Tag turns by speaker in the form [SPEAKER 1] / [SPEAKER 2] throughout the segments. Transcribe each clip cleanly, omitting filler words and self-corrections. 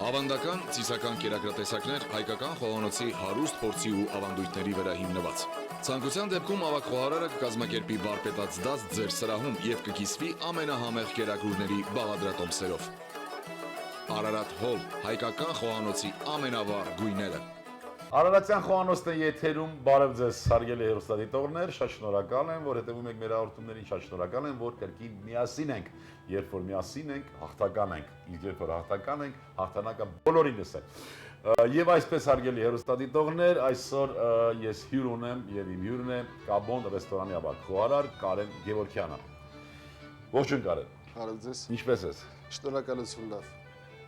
[SPEAKER 1] Ավանդական ծիսական կերակրատեսակներ հայկական խոհանոցի հարուստ փորձի ու ավանդույթների վրա հիմնված։ Ցանկության դեպքում ավագ խոհարարը կկազմակերպի վարպետաց դաս ձեր սրահում եւ կկիսվի ամենահամեղ կերակուրների բաղադրատոմսերով։ Արարատ Հոլ, հայկական խոհանոցի ամենավառ գույները։
[SPEAKER 2] Արարատյան խոհանոցն է եթերում, բարև ձեզ հարգելի հեռուստադիտողներ, շատ շնորհակալ եմ, որ հետևում եք մեր հաղորդումներին, շատ շնորհակալ եմ, որ կրկին միասին ենք, երբ որ միասին ենք, հաղթական ենք, իսկ երբ որ հաղթական ենք, հաղթանակը բոլորինս է։ Եվ այսպես հարգելի հեռուստադիտողներ, այսօր ես հյուր ունեմ եւ իմ հյուրն է Կաբոն ռեստորանի ավագ խոհարար Կարեն Գևորգյանը։ Ողջույն Կարեն։
[SPEAKER 3] Բարև ձեզ։
[SPEAKER 2] Ինչպե՞ս ես։
[SPEAKER 3] Շնորհակալություն լավ։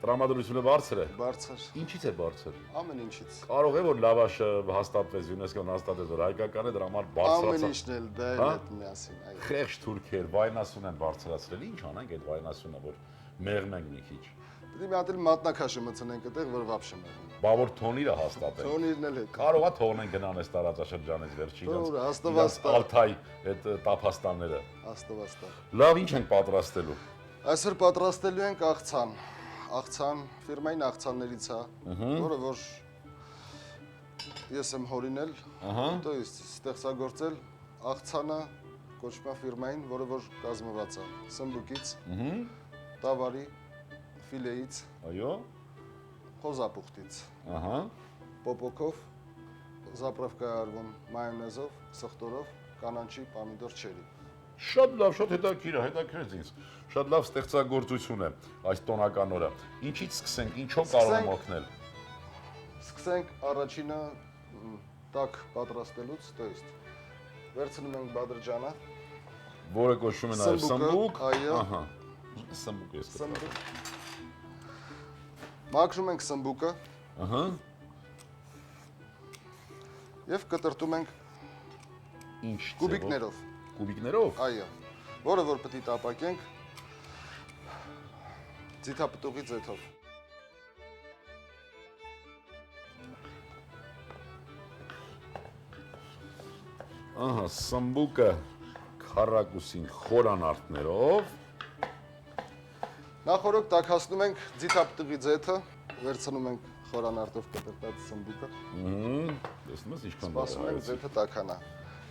[SPEAKER 2] Տրամադրությունը բարձր է։
[SPEAKER 3] Բարձր։
[SPEAKER 2] Ինչից է բարձր։
[SPEAKER 3] Ամեն ինչից։
[SPEAKER 2] Կարող է որ լավաշը հաստատվեց ՅՈՒՆԵՍԿՕ-ն հաստատեց որ հայկական է, դրա համար բարձրացավ։
[SPEAKER 3] Ամեն ինչն էլ դա էլ հետ միասին, այո։
[SPEAKER 2] Խեղճ թուրքեր վայնասուն են բարձրացրել։ Ինչ անենք այդ վայնասունը, որ մեղմենք մի քիչ։
[SPEAKER 3] Պետք է մի հատ էլ մատնաքաշը մտցնենք այդտեղ, որ վապշը մեղմենք։
[SPEAKER 2] Բա որ թոնիրը հաստատենք։
[SPEAKER 3] Թոնիրն էլ հետ։
[SPEAKER 2] Կարողա թողնեն գնան այս տարածաշրջանից վերջին
[SPEAKER 3] Թող հաստատված տա։
[SPEAKER 2] Ալթայ այդ տափաստանները։
[SPEAKER 3] Աստվածտա։
[SPEAKER 2] Լավ, ինչ ենք պատրաստելու։
[SPEAKER 3] Այսօր պատրաստելու ենք աղցան։ Աղցան ֆիրմային աղցաններից է, որը որ ես եմ հորինել, то есть ստեղծագործել աղցանը կոչվում է ֆիրմային, որը որ կազմված է սմբուկից, տավարի, ֆիլեից,
[SPEAKER 2] Այո։
[SPEAKER 3] խոզապուխտից, պոպոկով, զապրովկա արվում մայոնեզով, սխտորով, կանանչի, պամիդոր չերի։
[SPEAKER 2] Շատ լավ, շատ հետաքրքիր ինձ։ Շատ լավ ստեղծագործություն է այս տոնական օրը։ Ինչից սկսենք, ինչով կարող եմ օգնել։
[SPEAKER 3] Սկսենք առաջինը տաք պատրաստելուց, то есть վերցնում ենք բադրջանը,
[SPEAKER 2] Որը կոչվում է նաև սմբուկ։
[SPEAKER 3] Այո։
[SPEAKER 2] Ահա։ Սմբուկ ես կտրում։
[SPEAKER 3] Մաքրում ենք սմբուկը
[SPEAKER 2] Ահա։
[SPEAKER 3] եւ կտրտում ենք
[SPEAKER 2] Ինչ
[SPEAKER 3] կուբիկներով,
[SPEAKER 2] Կուբիկներով։
[SPEAKER 3] այո, որը որ պետք է տապակենք ձիթապտուղի ձեթով։
[SPEAKER 2] Ահա, սմբուկը քառակուսին խորանարդներով։
[SPEAKER 3] Նախորդ տաքացնում ենք ձիթապտուղի ձեթը, վերցնում ենք խորանարդով կտրտած սմբուկը,
[SPEAKER 2] Տեսնում ես ինչքան
[SPEAKER 3] սպասում ենք ձեթը տաքանա,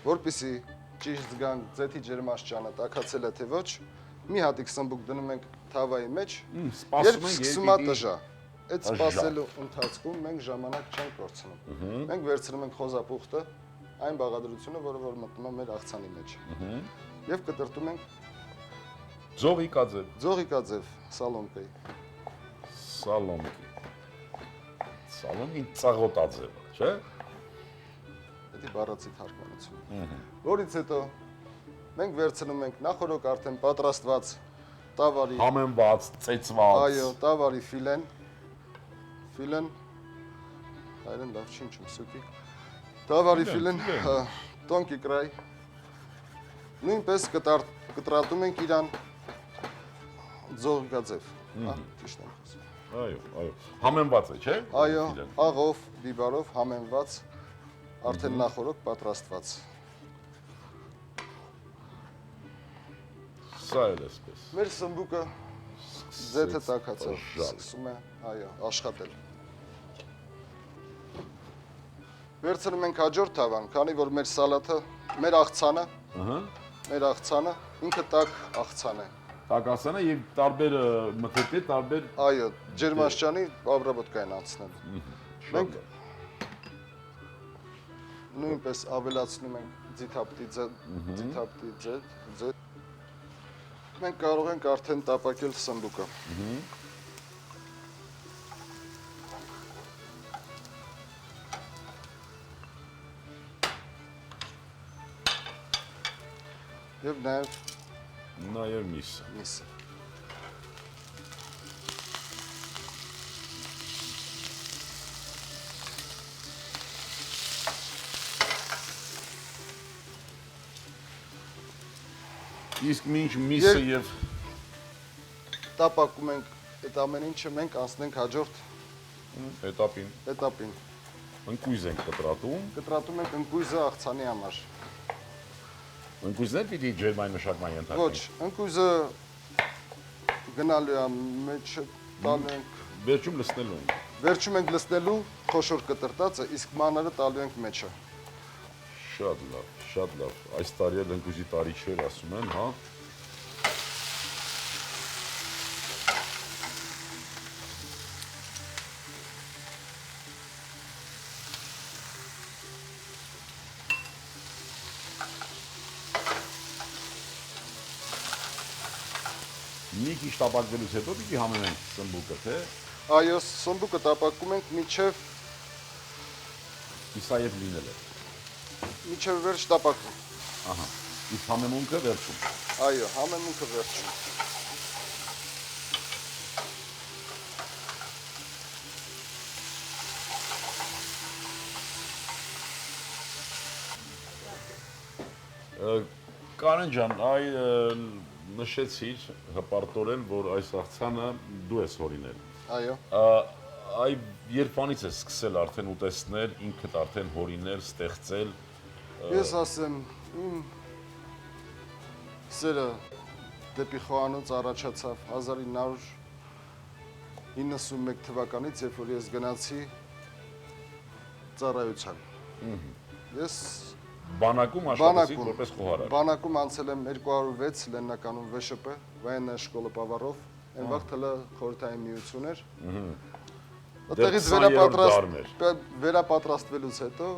[SPEAKER 3] որպեսզի ճիշտ զգանք ձեթի ջերմաստիճանը տաքացել է թե ոչ, մի հատիկ սմբուկ դնում ենք թավայի մեջ, երբ սկսում է տժա։ Այդ սպասելու ընթացքում մենք ժամանակ չենք կորցնում։ Մենք վերցնում ենք խոզապուխտը, այն բաղադրությունը, որը որ մտնում է մեր աղցանի մեջ։ Եվ կտրտում ենք ձողիկաձև սալոմկայի։
[SPEAKER 2] Սալոմկի ծաղոտաձև, չէ՞։
[SPEAKER 3] Դա բառացի թարգմանություն։ Որից հետո մենք վերցնում ենք նախորդ արդեն պատրաստված տավարի,
[SPEAKER 2] Համենված, ծեծված։
[SPEAKER 3] այո, տավարի ֆիլեն, այլեն լավ չի ինչում սուկի։ Տավարի ֆիլեն, տոնկի կրայ։ Նույնպես կտրատում ենք իրան ձողիկաձև, ճիշտ եմ խոսում։
[SPEAKER 2] Այո, համենված է, չէ՞։
[SPEAKER 3] Այո, աղով, բիբարով համենված, արդեն նախորդ պատրաստված։
[SPEAKER 2] Սա էլ էսպես։
[SPEAKER 3] Մեր սմբուկը ձեթը տաքացավ, սկսում է, այո, աշխատել։ Վերցնում ենք հաջորդ թավան, քանի որ մեր սալաթը, մեր աղցանը ինքը տաք աղցան է։
[SPEAKER 2] Տակասանը եւ տարբեր մթերքի, տարբեր
[SPEAKER 3] Այո, ջերմաստիճանի обработка են անցնել։ Մենք նույնպես ավելացնում ենք ձիթապտի ձեթ։ Մենք կարող ենք արդեն տապակել սմբուկը։ Եվ
[SPEAKER 2] նաեւ միսը։
[SPEAKER 3] միսը։
[SPEAKER 2] Իսկ մինչ միսը եւ
[SPEAKER 3] տապակում ենք այդ ամեն ինչը, մենք անցնենք հաջորդ
[SPEAKER 2] էտապին։ Ընկույզ ենք կտրատում։
[SPEAKER 3] Կտրատում ենք ընկույզը աղցանի համար։
[SPEAKER 2] Ընկույզներ պիտի ջերմային մշակման ենթարկվեն։
[SPEAKER 3] Ոչ, ընկույզը գնալու է մեջը տալու ենք
[SPEAKER 2] Վերջում լցնելու ենք։
[SPEAKER 3] Վերջում ենք լցնելու խոշոր կտրտածը, իսկ մանրը տալու ենք մեջը։
[SPEAKER 2] Շատ լավ, շատ լավ։ Այս տարի էլ ընկուզի տարի չէր, ասում են, հա։ Մի քիչ տապակվելուց հետո պիտի համեմենք սմբուկը, թե
[SPEAKER 3] Այո, սմբուկը տապակում ենք
[SPEAKER 2] իսայև լինել է։
[SPEAKER 3] միջև վերջ տապակում։
[SPEAKER 2] Ահա։ Իսկ համեմունքը վերջում։
[SPEAKER 3] Այո, համեմունքը վերջում։
[SPEAKER 2] Կարեն ջան, նշեցիր հպարտորեն, որ այս աղցանը դու ես հորինել։
[SPEAKER 3] Այո։
[SPEAKER 2] Այ երբանից ես սկսել արդեն ուտեսնել, ինքդ արդեն հորինել, ստեղծել։
[SPEAKER 3] Ես ասեմ, իմ սերը դեպի խոհանոց առաջացավ 1991 թվականից, երբ որ ես գնացի ծառայության։ Ես
[SPEAKER 2] Բանակում աշխատեցիք որպես խոհարար։
[SPEAKER 3] Բանակում անցել եմ 206 լեննականում ՎՇՊ, Военная школа поваров, այն վաղ թլը խորհրդային միություն էր։ Այդտեղից վերապատրաստվելուց հետո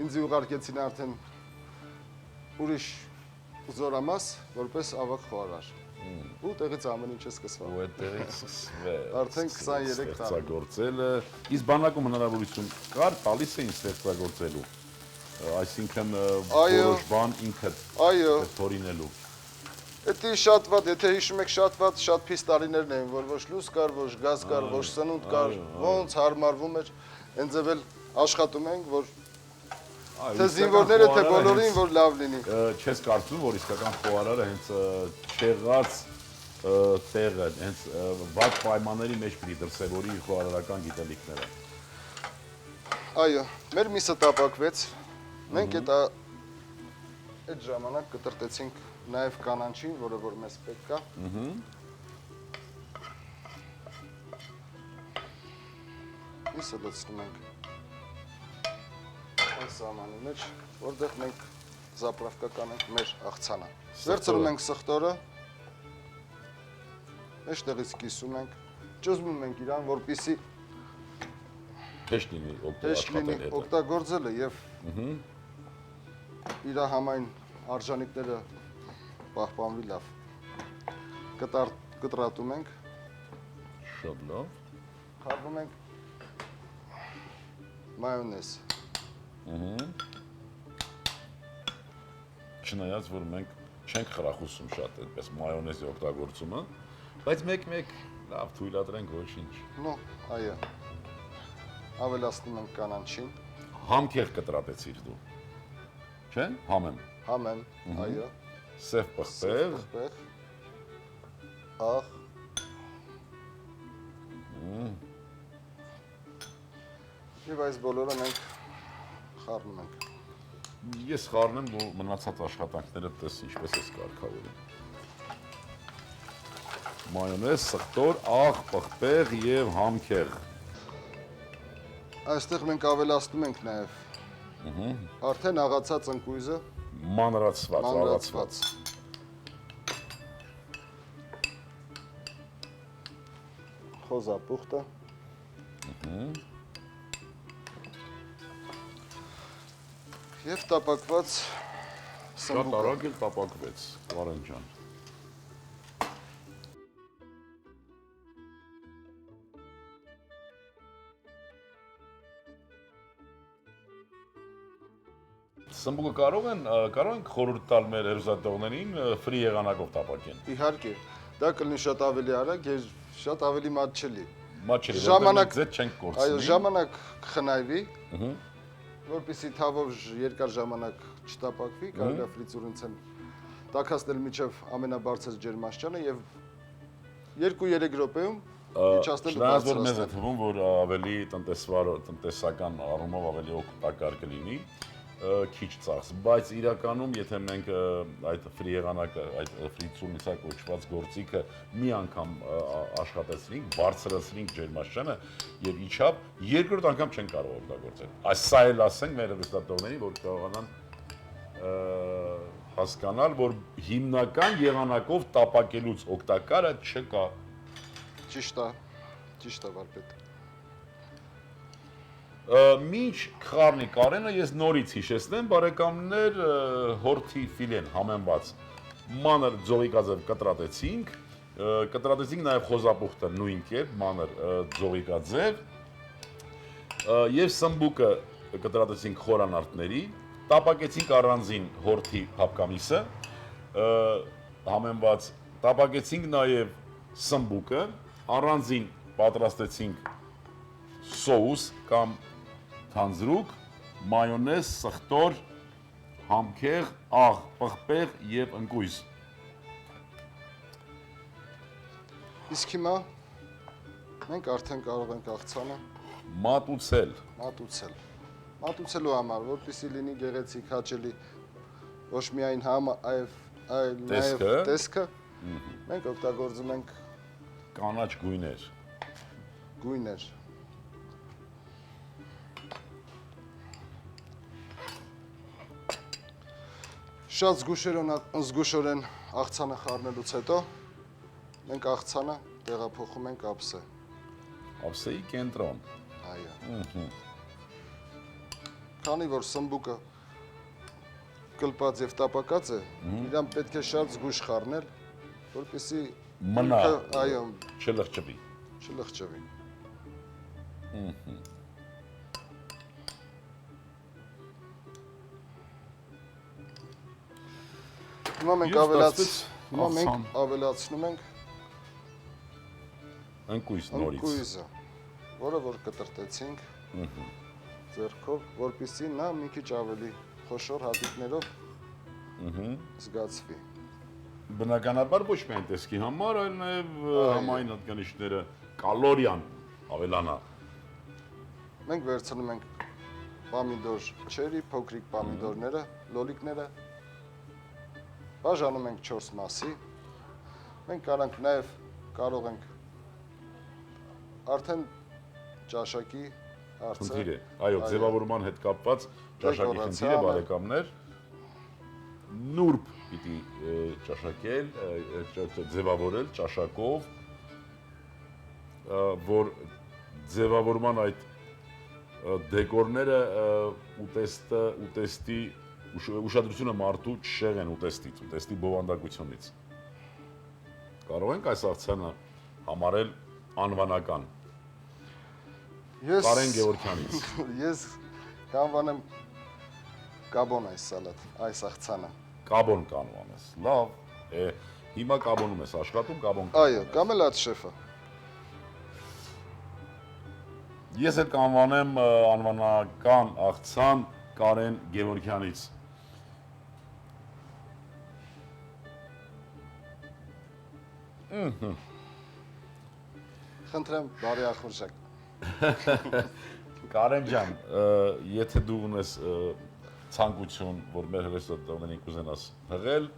[SPEAKER 3] ինձ ուղարկեցին արդեն ուրիշ զորամաս, որպես ավագ խոհարար։ Ու տեղից ամեն ինչը սկսվել։
[SPEAKER 2] Ու այդտեղից սկսվել։
[SPEAKER 3] Արդեն 23 տարի։
[SPEAKER 2] Ստեղծագործելը, իսկ բանակում հնարավորություն կար, տալիս էին ստեղծագործելու։ Այսինքն որոշ բան ինքդ հորինելու։
[SPEAKER 3] Դա շատ վատ, եթե հիշում եք շատ վատ, շատ փիս տարիներն էին, որ ոչ լույս կար, ոչ գազ կար, ոչ սնունդ կար, ոնց հարմարվում էր, այնձև էլ աշխատում ենք, որ թե զինվորները, թե բոլորին, որ լավ լինի։
[SPEAKER 2] Չես կարծում, որ իսկական խոհարարը հենց չեղած տեղը, հենց վատ պայմանների մեջ պիտի դրսևորի խոհարարական գիտելիքները։
[SPEAKER 3] Այո, մեր միսը տապակվեց, մենք այդ ժամանակ կտրտեցինք նաև կանանչին, որը որ մեզ պետք է։ Միսը լցնում ենք այս սամանի մեջ, որտեղ մենք զապրավկա կանենք մեր աղցանը։ Վերցնում ենք սխտորը, մեջտեղից կիսում ենք, ճզմում ենք իրան, որպեսզի
[SPEAKER 2] Հեշտ լինի
[SPEAKER 3] օգտագործելը եւ իր համայն արժանինքները պահպանվի լավ։ Կտրատում ենք։
[SPEAKER 2] Շատ լավ։
[SPEAKER 3] Խառնում ենք մայոնեզ։
[SPEAKER 2] Չնայած որ մենք չենք խրախուսում շատ այդպես մայոնեզի օգտագործումը, բայց մեկ-մեկ լավ թույլատրենք ոչինչ։
[SPEAKER 3] Նո, այո։ Ավելացնում ենք կանանչին։
[SPEAKER 2] Համքեղ կտրատեցիր դու։ Չէ՞, համեմ։
[SPEAKER 3] Համեմ, այո։
[SPEAKER 2] Սև պղպեղ։
[SPEAKER 3] Աղ։ Եվ այս բոլորը մենք խառնում ենք։
[SPEAKER 2] Ես խառնեմ, դու մնացած աշխատանքները տես ինչպես ես կարգավորում։ Մայոնեզ, սխտոր, աղ, պղպեղ եւ համքեղ։
[SPEAKER 3] Այստեղ մենք ավելացնում ենք նաև արդեն աղացած ընկույզը,
[SPEAKER 2] մանրացված։
[SPEAKER 3] Խոզապուխտը։ Եվ տապակված
[SPEAKER 2] Շատ
[SPEAKER 3] սմբուկը։
[SPEAKER 2] արագ էլ տապակվեց, Կարեն ջան։ Սմբուկը կարող ենք խորհուրդ տալ մեր հերոստատողներին ֆրի եղանակով տապակեն։
[SPEAKER 3] Իհարկե, դա կլինի շատ ավելի արագ եւ շատ ավելի մատչելի։
[SPEAKER 2] Մատչելի, որտեղ ձեզ չենք կորցնի։
[SPEAKER 3] Այո, ժամանակ կխնայվի, որպեսզի թավով երկար ժամանակ չտապակվի, կարելի է ֆրիզուրինցեն տաքացնել միջև ամենաբարձր ջերմաստիճանը եւ 2-3 րոպեում իջացնել
[SPEAKER 2] Չնայած որ մեզ է թվում, որ ավելի տնտեսական առումով ավելի օգտակար կլինի, քիչ ծախս, բայց իրականում եթե մենք այդ ֆրի եղանակը, այդ ֆրիցունիցա կոչված գործիքը մի անգամ աշխատեցնենք, բարձրացնենք ջերմաստիճանը եւ իջավ, երկրորդ անգամ չեն կարող օգտագործել։ Այս սա էլ ասենք մեր հեռուստատողներին, որ կարողանան հասկանալ, որ հիմնական եղանակով տապակելուց օգտակարը չկա։
[SPEAKER 3] Ճիշտ է, վարպետ։
[SPEAKER 2] Մինչ խառնի Կարենը, ես նորից հիշեցնեմ, բարեկամներ, հորթի ֆիլեն համեմված մանր ձողիկաձև կտրատեցինք նաև խոզապուխտը նույն կերպ, մանր ձողիկաձև, եւ սմբուկը կտրատեցինք խորանարդների, տապակեցինք առանձին հորթի փափկամիսը, համեմված տապակեցինք նաև սմբուկը, առանձին պատրաստեցինք սոուս կամ թանձրուկ, մայոնեզ, սխտոր, համքեղ, աղ, պղպեղ եւ ընկույզ։
[SPEAKER 3] Իսկ հիմա մենք արդեն կարող ենք աղցանը մատուցելու համար, որպեսզի լինի գեղեցիկ, հաճելի, ոչ միայն համը, այլ նաև տեսքը, մենք օգտագործում ենք
[SPEAKER 2] կանաչ գույներ։
[SPEAKER 3] Շատ զգուշորեն աղցանը խառնելուց հետո մենք աղցանը տեղափոխում ենք ափսե։
[SPEAKER 2] Ափսեի կենտրոն։
[SPEAKER 3] Այո։ Քանի որ սմբուկը կլպած եւ տապակած է, իրան պետք է շատ զգույշ խառնել, որպեսզի
[SPEAKER 2] մնա,
[SPEAKER 3] այո,
[SPEAKER 2] չլղջվի։ Հիմա մենք ավելացնում ենք ընկույզը, որը որ կտրտեցինք ձեռքով, որպեսզի նա մի քիչ ավելի խոշոր հատիկներով զգացվի։ Բնականաբար ոչ միայն տեսքի համար, այլ նաև համային հատկանիշները, կալորիան ավելանա։
[SPEAKER 3] Մենք վերցնում ենք պամիդոր չերի, փոքրիկ պամիդորները, լոլիկները, բաժանում ենք 4 մասի։ Մենք կարող ենք արդեն ճաշակի հարցը։
[SPEAKER 2] Խնդիր է, այո, ձևավորման հետ կապված ճաշակի խնդիր է, բարեկամներ։ Նուրբ պիտի ճաշակել, ձևավորել ճաշակով, որ ձևավորման այդ դեկորները ուտեստի ուշադրությունը մարդու չշեղեն ուտեստի բովանդակությունից։ Կարող ենք այս աղցանը համարել անվանական։ Կարեն Գևորգյանից։
[SPEAKER 3] Ես կանվանեմ կաբոն այս աղցանը։
[SPEAKER 2] Կաբոն կանվանես, լավ, հիմա կաբոնում ես աշխատում, կաբոն կանվանես։
[SPEAKER 3] Այո, կամ էլ այդ շեֆը։
[SPEAKER 2] Ես էլ կանվանեմ անվանական աղցան Կարեն Գևորգյանից։
[SPEAKER 3] Խնդրեմ, բարի ախորժակ։
[SPEAKER 2] Կարեն ջան, եթե դու ունես ցանկություն, որ մեր հեռուստադիտողներին կուզենաս հղել,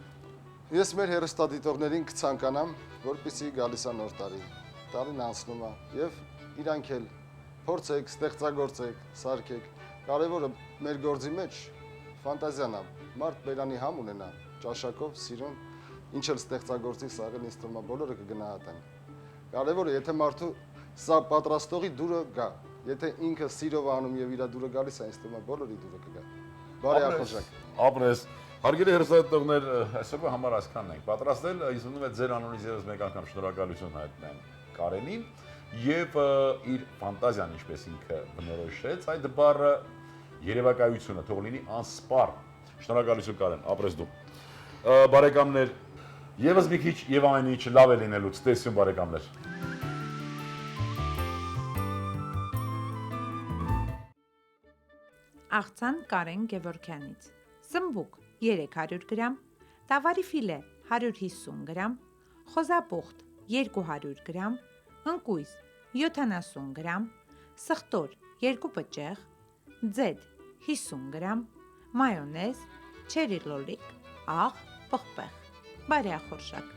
[SPEAKER 3] ես մեր հեռուստադիտողներին կցանկանամ, որպեսզի գալիս է նոր տարի, տարին անցնում է եւ իրանք էլ փորձեք, ստեղծագործեք, սարքեք։ Կարևորը մեր գործի մեջ ֆանտազիան է, մարդ բերանի համ ունենա, ճաշակով, սիրուն, ինչ էլ ստեղծագործի, սա էլ ինձ թվում է բոլորը կգնահատեն։ Կարևորը, եթե մարդու սա պատրաստողի դուրը գա, եթե ինքը սիրով անում եւ իր դուրը գալիս է, ինձ թվում է բոլորի դուրը կգա։ Բարի ախորժակ։
[SPEAKER 2] Ապրես։ Հարգելի հեռուստադիտողներ, այսօրվա համար այսքանն ենք պատրաստել, ինձ թվում է ձեր անունից եւս մեկ անգամ շնորհակալություն հայտնեմ Կարենին եւ իր ֆանտազիան, ինչպես ինքը բնորոշեց, այդ բառը երևակայությունը թող լինի անսպառ։ Շնորհակալություն Կարեն, ապրես դու։ Բարեկամներ, եւս մի քիչ եւ ամեն ինչ լավ է լինելուց, տեսություն բարեկամներ։
[SPEAKER 4] Աղցան Կարեն Գևորգյանից։ Սմբուկ 300 գրամ, տավարի ֆիլե 150 գրամ, խոզապուխտ 200 գրամ, ընկույզ 70 գրամ, սխտոր 2 պճեղ, ձեթ 50 գրամ, մայոնեզ, չերի լոլիկ, աղ, պղպեղ։ Բարեախորժակ։